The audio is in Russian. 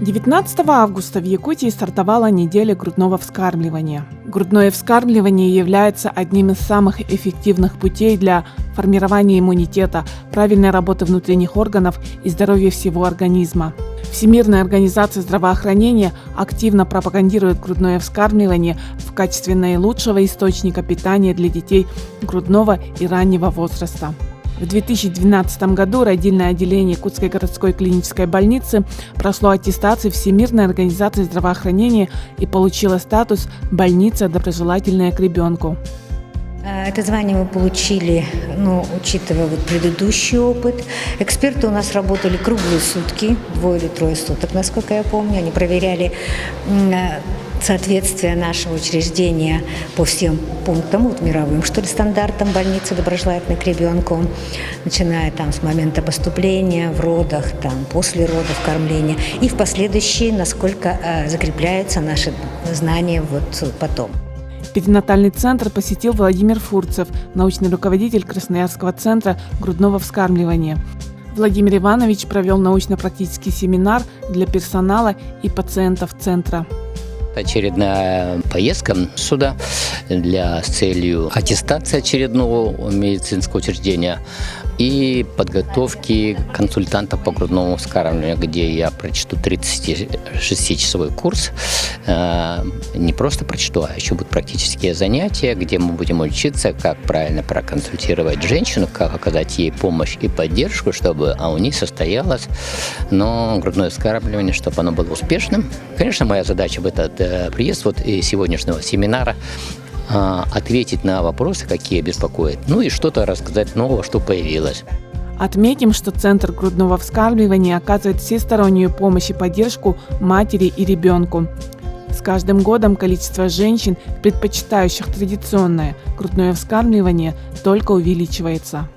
19 августа в Якутии стартовала неделя грудного вскармливания. Грудное вскармливание является одним из самых эффективных путей для формирования иммунитета, правильной работы внутренних органов и здоровья всего организма. Всемирная организация здравоохранения активно пропагандирует грудное вскармливание в качестве наилучшего источника питания для детей грудного и раннего возраста. В 2012 году родильное отделение Якутской городской клинической больницы прошло аттестацию Всемирной организации здравоохранения и получило статус «больница, доброжелательная к ребенку». Это звание мы получили, учитывая предыдущий опыт. Эксперты у нас работали круглые сутки, 2 или 3 суток, насколько я помню. Они проверяли соответствие нашего учреждения по всем пунктам, мировым, стандартам больницы доброжелательной к ребенку, начиная с момента поступления, в родах, после родов, кормления и в последующие, насколько закрепляются наши знания потом. Перинатальный центр посетил Владимир Фурцев, научный руководитель Красноярского центра грудного вскармливания. Владимир Иванович провел научно-практический семинар для персонала и пациентов центра. Очередная поездка сюда с целью аттестации очередного медицинского учреждения и подготовки консультантов по грудному вскармливанию, где я прочту 36-часовой курс. Не просто прочту, а еще будут практические занятия, где мы будем учиться, как правильно проконсультировать женщину, как оказать ей помощь и поддержку, чтобы у нее состоялось грудное вскармливание, чтобы оно было успешным. Конечно, моя задача в этот приезд и сегодняшнего семинара ответить на вопросы, какие беспокоят, и что-то рассказать нового, что появилось. Отметим, что Центр грудного вскармливания оказывает всестороннюю помощь и поддержку матери и ребенку. С каждым годом количество женщин, предпочитающих традиционное грудное вскармливание, только увеличивается.